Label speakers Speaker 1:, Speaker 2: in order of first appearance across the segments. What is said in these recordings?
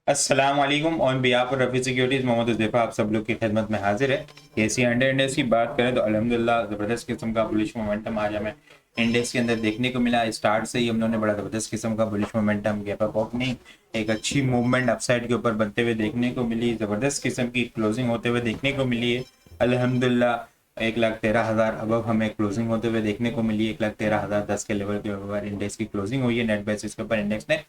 Speaker 1: अस्सलाम वालेकुम। On behalf of Rafi Securities Mohammad Huzaifa आप सब लोग की खिदमत में हाजिर है। एसी अंडर इंडेक्स की बात करें तो अल्हम्दुलिल्लाह ज़बरदस्त किस्म का बुलिश मोमेंटम आज हमें इंडेक्स के अंदर देखने को मिला। स्टार्ट से ही हम लोगों ने बड़ा ज़बरदस्त किस्म का bullish momentum gap up opening, एक अच्छी मूवमेंट अपसाइड के ऊपर बनते हुए देखने को मिली। ज़बरदस्त किस्म की क्लोजिंग होते हुए देखने को मिली है। अल्हम्दुलिल्लाह 1,13,000 अबव हमें क्लोजिंग होते हुए देखने को मिली। 1,13,010 के लेवल के ऊपर इंडेक्स की क्लोजिंग हुई है। नेट बेसिस के ऊपर इंडेक्स ने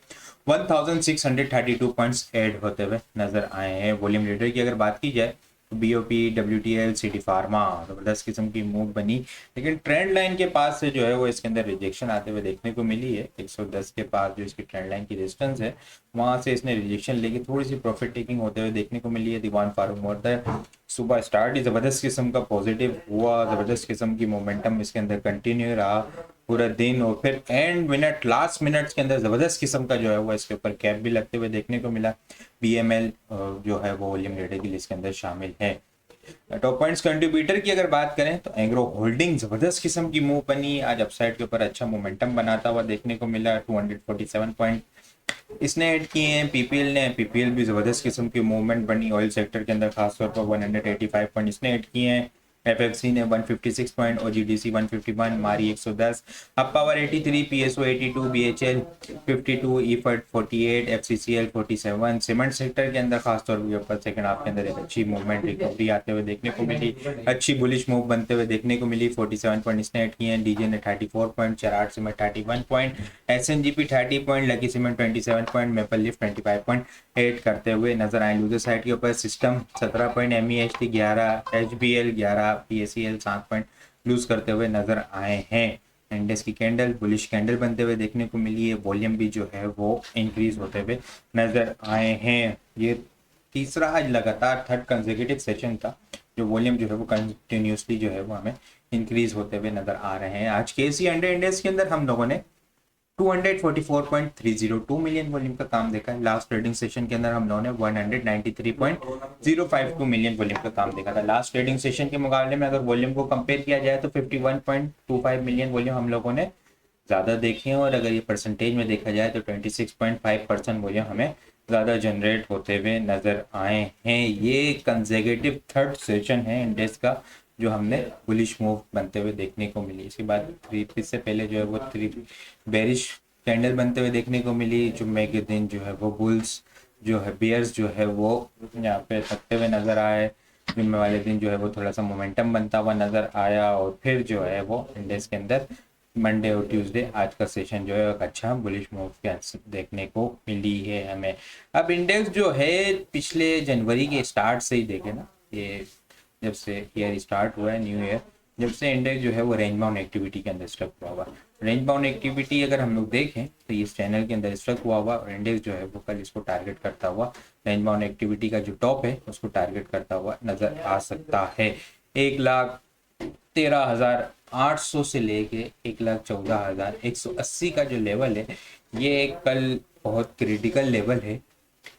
Speaker 1: 1632 पॉइंट्स ऐड होते हुए नजर आए हैं। वॉल्यूम लीडर की अगर बात की जाए तो बीओपी, डब्ल्यूटीएल, सिटी फार्मा जबरदस्त किस्म की मूव बनी, लेकिन ट्रेंड लाइन के पास से जो है वो इसके अंदर रिजेक्शन आते हुए देखने को मिली है। 110 के पास जो इसकी ट्रेंड लाइन की डिस्टेंस है वहां से इसने रिजेक्शन लेके थोड़ी सी प्रॉफिट टेकिंग होते हुए देखने को मिली है। दीवान फारूक मोर्ता सुबह स्टार्ट ही जबरदस्त किस्म का पॉजिटिव हुआ, जबरदस्त किस्म की मोमेंटम इसके अंदर कंटिन्यू रहा पूरा दिन, और फिर एंड मिनट लास्ट मिनट्स के अंदर जबरदस्त किस्म का जो है वो इसके ऊपर कैप भी लगते हुए देखने को मिला। बीएमएल जो है वो वॉल्यूम लीडर की लिस्ट के अंदर शामिल है। टॉप पॉइंट्स कंट्रीब्यूटर की अगर बात करें तो एग्रो होल्डिंग जबरदस्त किस्म की मूव बनी, आज अपसाइड के ऊपर अच्छा मोमेंटम बनाता हुआ देखने को मिला। 247 पॉइंट इसने ऐड किए हैं। पीपीएल भी जबरदस्त किस्म की मूवमेंट बनी ऑयल सेक्टर के अंदर, खासतौर पर 185 पॉइंट इसने ऐड किए हैं। एफएफसी ने 156 पॉइंट, ओजीडीसी 151, मारी 110, अब power 83, PSO 82, BHEL 52, Efert 48, एफसीसीएल 47। Cement sector के अंदर खासतौर पर ऊपर सेकंड हाफ के अंदर एक अच्छी मूवमेंट रिकवरी आते हुए देखने को मिली, अच्छी बुलिश मूव बनते हुए देखने को मिली। 47 पॉइंट इसने ऐड किए हैं। डीजे ने 34 point, Cherat cement 31 point, SNGP 30 point, lucky cement 27 point, maple leaf 25 point add करते हुए नजर आए। लूजर साइड के ऊपर system 17 point, MEHT 11, HBL 11, PSEL 7 point lose करते हुए नजर आए हैं। इंडेक्स की कैंडल बुलिश कैंडल बनते हुए देखने को मिली है। वॉल्यूम भी जो है वो इंक्रीज होते हुए नजर आए हैं। ये तीसरा आज लगातार थर्ड कंसेक्यूटिव सेशन था जो वॉल्यूम जो है वो कंटिन्यूसली जो है वो हमें इंक्रीज होते हुए नजर आ रहे हैं। आज के एसी अंडर इंडेक्स के अंदर हम लोगों ने 244.302 मिलियन वॉल्यूम का काम देखा है। लास्ट ट्रेडिंग सेशन के अंदर हम लोगों ने 193.052 मिलियन वॉल्यूम का काम देखा था। लास्ट ट्रेडिंग सेशन के मुकाबले में अगर वॉल्यूम को कंपेयर किया जाए तो 51.25 मिलियन वॉल्यूम हम लोगों ने ज़्यादा देखे हैं, और अगर ये परसेंटेज में देखा जाए तो 26.5% वॉल्यूम हमें ज़्यादा जनरेट होते हुए नज़र आए हैं। ये कंसेक्यूटिव थर्ड सेशन है इंडेक्स का जो हमने बुलिश मूव बनते हुए देखने को मिली। इसके बाद इससे पहले जो है वो थ्री बेरिश कैंडल बनते हुए देखने को मिली। जुम्मे के दिन जो है वो बुल्स जो है बियर्स जो है वो यहाँ पे थकते हुए नजर आए। जुम्मे वाले दिन जो है वो थोड़ा सा मोमेंटम बनता हुआ नजर आया, और फिर जो है वो इंडेक्स के अंदर मंडे और ट्यूसडे आज का सेशन जो है एक अच्छा बुलिश मूव देखने को मिली है हमें। अब इंडेक्स जो है पिछले जनवरी के स्टार्ट से ही देखे ना, ये जब से ईयर स्टार्ट हुआ है न्यू ईयर, जब से इंडेक्स जो है वो रेंज बाउंड एक्टिविटी के अंदर स्टक हुआ हुआ। रेंज बाउंड एक्टिविटी अगर हम लोग देखें तो इस चैनल के अंदर स्टक हुआ हुआ, और इंडेक्स जो है वो कल इसको टारगेट करता हुआ रेंज बाउंड एक्टिविटी का जो टॉप है उसको टारगेट करता हुआ नजर आ सकता है। 1,13,800 से लेके 1,14,180 का जो लेवल है ये कल बहुत क्रिटिकल लेवल है।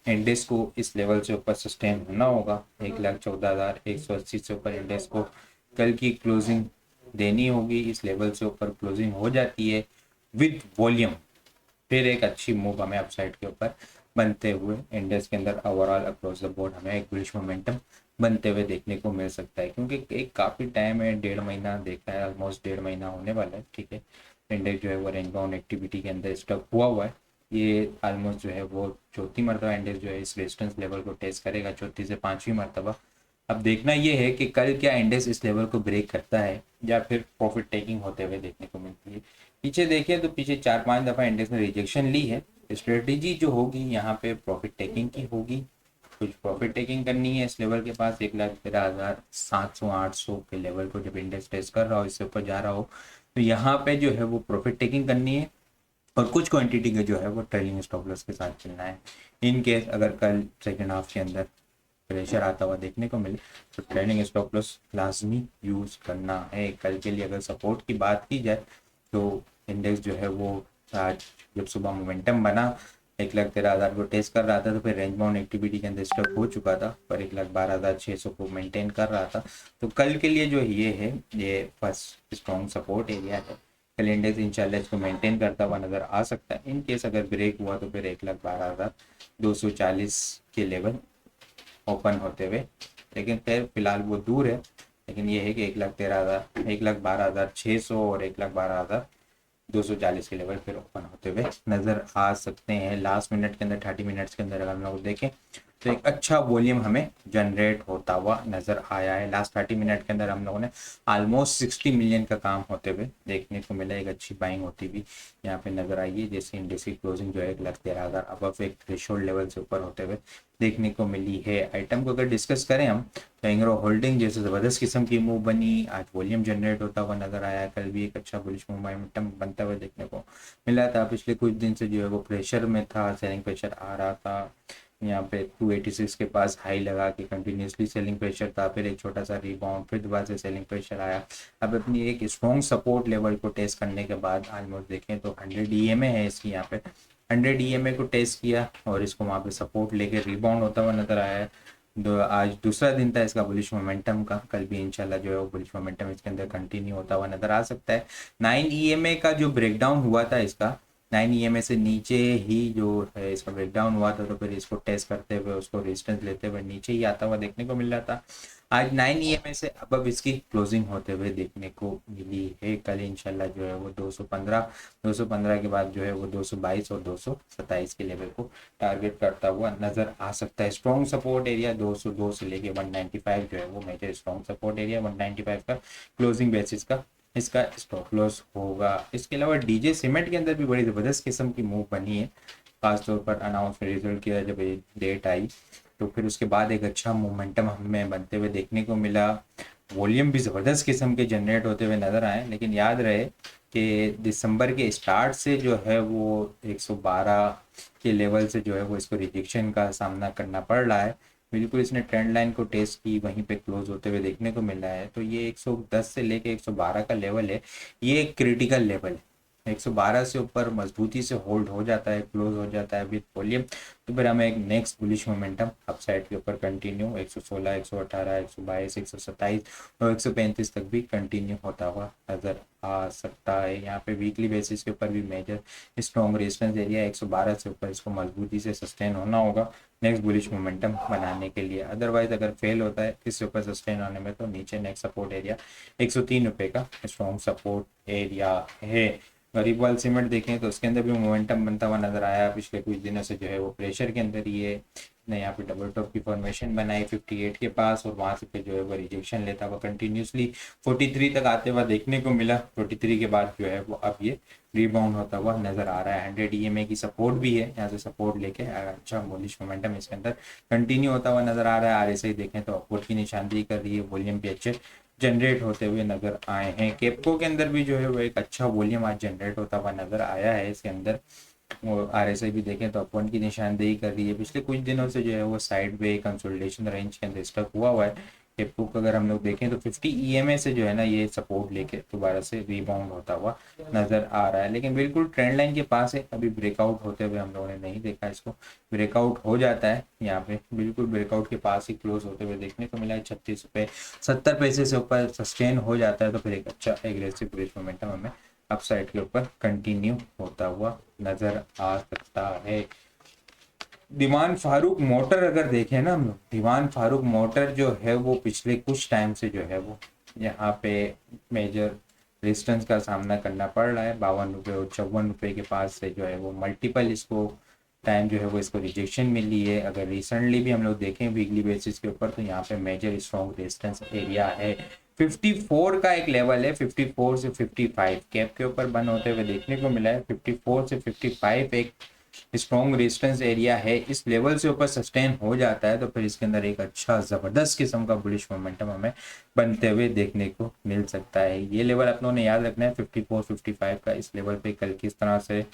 Speaker 1: इंडेक्स को इस लेवल से ऊपर सस्टेन होना होगा। 1,14,180 से ऊपर इंडेक्स को कल की क्लोजिंग देनी होगी। इस लेवल से ऊपर क्लोजिंग हो जाती है विद वॉल्यूम, फिर एक अच्छी मूव हमें अपसाइड के ऊपर बनते हुए इंडेक्स के अंदर ओवरऑल अक्रॉस द बोर्ड हमें एक बुलिश मोमेंटम बनते हुए देखने को मिल सकता है। क्योंकि एक काफ़ी टाइम है, 1.5 महीना देखा है, ऑलमोस्ट 1.5 महीना होने वाला है। ठीक है, इंडेक्स जो है वो रेंज बाउंड एक्टिविटी के अंदर स्टक हुआ हुआ है। ये ऑलमोस्ट जो है वो चौथी मरतबा इंडेक्स जो है इस रेजिस्टेंस लेवल को टेस्ट करेगा, चौथी से पांचवी मरतबा। अब देखना ये है कि कल क्या इंडेक्स इस लेवल को ब्रेक करता है या फिर प्रॉफिट टेकिंग होते हुए देखने को मिलती है। पीछे देखें तो पीछे 4-5 दफ़ा इंडेक्स ने रिजेक्शन ली है। स्ट्रेटेजी जो होगी यहाँ पे प्रॉफिट टेकिंग की होगी। कुछ प्रॉफिट टेकिंग करनी है इस लेवल के पास 1,13,700-800 के लेवल को जब इंडेक्स टेस्ट कर रहा हो, इससे ऊपर जा रहा हो, तो यहाँ पे जो है वो प्रॉफिट टेकिंग करनी है, और कुछ क्वांटिटी का जो है वो ट्रेलिंग स्टॉप लॉस के साथ चलना है। इन केस अगर कल सेकेंड हाफ के अंदर प्रेशर आता हुआ देखने को मिले तो ट्रेलिंग स्टॉप लॉस लाजमी यूज़ करना है। कल के लिए अगर सपोर्ट की बात की जाए तो इंडेक्स जो है वो आज जब सुबह मोमेंटम बना 1,13,000 को टेस्ट कर रहा था, तो फिर रेंज बाउंड एक्टिविटी के अंदर स्टक हो चुका था, पर 1,12,600 को मेंटेन कर रहा था। तो कल के लिए जो ये है ये फर्स्ट स्ट्रॉन्ग सपोर्ट एरिया है। कल इंडेक्स इंशाल्लाह इसको मेंटेन करता हुआ नज़र आ सकता है। इन केस अगर ब्रेक हुआ तो फिर 1,12,240 के लेवल ओपन होते हुए, लेकिन खैर फिलहाल वो दूर है। लेकिन ये है कि 1,13,000, 1,12,600 और 1,12,240 के लेवल फिर ओपन होते हुए नज़र आ सकते हैं। लास्ट मिनट के अंदर 30 मिनट्स के अंदर अगर हम लोग देखें तो एक अच्छा वॉल्यूम हमें जनरेट होता हुआ नज़र आया है। लास्ट 30 मिनट के अंदर हम लोगों ने ऑलमोस्ट 60 मिलियन का काम होते हुए देखने को मिला। एक अच्छी बाइंग होती भी यहाँ पे नज़र आई है, जैसे इंडेक्स की क्लोजिंग जो है 1,13,000 अब एक थ्रेशोल्ड लेवल से ऊपर होते हुए देखने को मिली है। आइटम को अगर डिस्कस करें हम तो एंग्रो होल्डिंग जैसे ज़बरदस्त किस्म की मूव बनी, आज वॉल्यूम जनरेट होता हुआ नज़र आया। कल भी एक अच्छा बुलिश मोमेंटम बनता हुआ देखने को मिला था। पिछले कुछ दिन से जो है वो प्रेशर में था, सेलिंग प्रेशर आ रहा था। यहाँ पे 286 के पास हाई लगा के कंटिन्यूसली सेलिंग प्रेशर था, फिर एक छोटा सा रिबाउंड, फिर दोबारा से सेलिंग प्रेशर आया। अब अपनी एक स्ट्रॉन्ग सपोर्ट लेवल को टेस्ट करने के बाद ऑलमोस्ट देखें तो 100 ईएमए है इसकी, यहाँ पे 100 ईएमए को टेस्ट किया और इसको वहाँ पे सपोर्ट लेके रिबाउंड होता हुआ नजर आया है। आज दूसरा दिन था इसका बुलिश मोमेंटम का, कल भी इंशाल्लाह जो है वो बुलिश मोमेंटम इसके अंदर कंटिन्यू होता हुआ नजर आ सकता है। 9 ईएमए का जो ब्रेकडाउन हुआ था इसका, 9 ईएमए से नीचे ही जो है इसका ब्रेकडाउन हुआ था, तो फिर इसको टेस्ट करते हुए उसको रेजिस्टेंस लेते हुए नीचे ही आता हुआ देखने को मिल रहा था। आज 9 ईएमए से अब इसकी क्लोजिंग होते हुए देखने को मिली है। कल इंशाल्लाह जो है वो 215 के बाद जो है वो 222 और 227 के लेवल को टारगेट करता हुआ नजर आ सकता है। स्ट्रॉन्ग सपोर्ट एरिया 202 से लेके 195 जो है वो मेजर स्ट्रॉन्ग सपोर्ट एरिया, 195 का क्लोजिंग बेसिस का इसका स्टॉप लॉस होगा। इसके अलावा डीजे सीमेंट के अंदर भी बड़ी ज़बरदस्त किस्म की मूव बनी है, खासतौर पर अनाउंसमेंट रिजल्ट की जब डेट आई तो फिर उसके बाद एक अच्छा मोमेंटम हमें बनते हुए देखने को मिला। वॉल्यूम भी ज़बरदस्त किस्म के जनरेट होते हुए नज़र आए, लेकिन याद रहे कि दिसंबर के स्टार्ट से जो है वो 112 के लेवल से जो है वो इसको रिजेक्शन का सामना करना पड़ रहा है। बिल्कुल इसने ट्रेंड लाइन को टेस्ट की, वहीं पे क्लोज होते हुए देखने को मिला है। तो ये 110 से लेके 112 का लेवल है, ये एक क्रिटिकल लेवल है। 112 से ऊपर मजबूती से होल्ड हो जाता है, क्लोज हो जाता है विद वॉल्यूम, तो फिर हमें एक नेक्स्ट बुलिश मोमेंटम अपसाइड के ऊपर कंटिन्यू 116, 118, 122, 127 और 135 तक भी कंटिन्यू होता हुआ नजर आ सकता है। यहाँ पे वीकली बेसिस के ऊपर भी मेजर स्ट्रॉन्ग रेजिस्टेंस एरिया 112 से ऊपर इसको मजबूती से सस्टेन होना होगा नेक्स्ट बुलिश मोमेंटम बनाने के लिए। अदरवाइज अगर फेल होता है इससे ऊपर सस्टेन होने में तो नीचे नेक्स्ट सपोर्ट एरिया 103 रुपये का स्ट्रॉन्ग सपोर्ट एरिया है। गरीबवाल सीमेंट देखें तो उसके अंदर भी मोमेंटम बनता हुआ नजर आया। पिछले कुछ दिनों से जो है वो प्रेशर के अंदर ही है, ने यहाँ पे डबल टॉप की फॉर्मेशन बनाई 58 के पास और वहाँ से फिर जो है वो रिजेक्शन लेता हुआ कंटिन्यूसली 43 तक आते हुआ देखने को मिला। 43 के बाद जो है वो अब ये रिबाउंड होता हुआ नजर आ रहा है। 100 ईएमए की सपोर्ट भी है, यहाँ से सपोर्ट लेके अच्छा बुलिश मोमेंटम इसके अंदर कंटिन्यू होता हुआ नजर आ रहा है। आरएसआई देखें तो अपवर्ड की निशानदेही कर रही है, वॉल्यूम भी अच्छे जनरेट होते हुए नजर आए हैं। केपको के अंदर भी जो है वो एक अच्छा वॉल्यूम आज जनरेट होता हुआ नजर आया है। इसके अंदर आरएसआई भी देखें तो अपवर्ड की निशानदेही कर रही है। पिछले कुछ दिनों से जो है वो साइड वे कंसोलिडेशन रेंज के अंदर स्टक हुआ है। केपको को अगर हम लोग देखें तो 50 ईएमए से जो है ना ये सपोर्ट लेके दोबारा से रिबाउंड होता हुआ नजर आ रहा है, लेकिन बिल्कुल ट्रेंड लाइन के पास है। अभी ब्रेकआउट होते हुए हम लोगों ने नहीं देखा इसको, ब्रेकआउट हो जाता है यहाँ पे बिल्कुल ब्रेकआउट के पास ही क्लोज होते हुए देखने को मिला है। 36 रुपये 70 पैसे से ऊपर सस्टेन हो जाता है तो फिर एक अच्छा एग्रेसिव बुलिश मोमेंटम हमें अपसाइड के ऊपर कंटिन्यू होता हुआ नजर आ सकता है। दीवान फारूक मोटर अगर देखें ना हम लोग, दीवान फारूक मोटर जो है वो पिछले कुछ टाइम से जो है वो यहाँ पे मेजर रेजिस्टेंस का सामना करना पड़ रहा है। 52 रुपये और 54 रुपये के पास से जो है वो मल्टीपल इसको टाइम जो है वो इसको रिजेक्शन मिली है। अगर रिसेंटली भी हम लोग देखें वीकली बेसिस के ऊपर तो यहाँ पे मेजर स्ट्रॉन्ग रेजिस्टेंस एरिया है 54 का एक लेवल है। 54 से 55 कैप के ऊपर बंद होते हुए देखने को मिला है। 54 से 55 एक स्ट्रॉन्ग रेजिस्टेंस एरिया है। इस लेवल से ऊपर सस्टेन हो जाता है तो फिर इसके अंदर एक अच्छा ज़बरदस्त किस्म का बुलिश मोमेंटम हमें बनते हुए देखने को मिल सकता है। ये लेवल अपनों ने याद रखना है 54-55 का। इस लेवल पे कल किस तरह से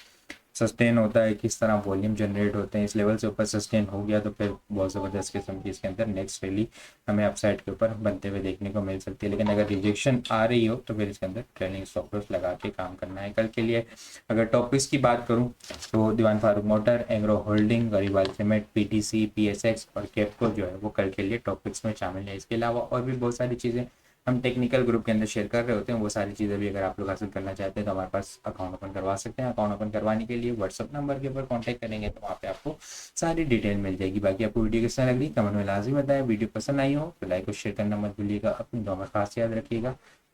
Speaker 1: सस्टेन होता है, किस तरह वॉल्यूम जनरेट होते हैं, इस लेवल से ऊपर सस्टेन हो गया तो फिर बहुत ज़बरदस्त किस्म की इसके अंदर नेक्स्ट रैली हमें अपसाइड के ऊपर बनते हुए देखने को मिल सकती है। लेकिन अगर रिजेक्शन आ रही हो तो फिर इसके अंदर ट्रेलिंग स्टॉप लॉस लगा के काम करना है कल के लिए। अगर टॉपिक्स की बात करूँ तो Dewan Farooq motor, Engro holding, Gharibwal cement, PTC, PSX और केपको जो है वो कल के लिए टॉपिक्स में शामिल है। इसके अलावा और भी बहुत सारी चीज़ें हम टेक्निकल ग्रुप के अंदर शेयर कर रहे होते हैं। वो सारी चीज़ें भी अगर आप लोग हासिल करना चाहते हैं तो हमारे पास अकाउंट ओपन करवा सकते हैं। अकाउंट ओपन करवाने के लिए व्हाट्सअप नंबर के ऊपर कॉन्टैक्ट करेंगे तो वहाँ पे आपको सारी डिटेल मिल जाएगी। बाकी आपको वीडियो किस तरह लग रही कमेंट में लाजमी बताएं। वीडियो पसंद आई हो तो लाइक और शेयर करना मत भूलिएगा। अपनी दुआ में खास याद रखिएगा।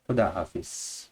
Speaker 1: खुदा हाफिज़।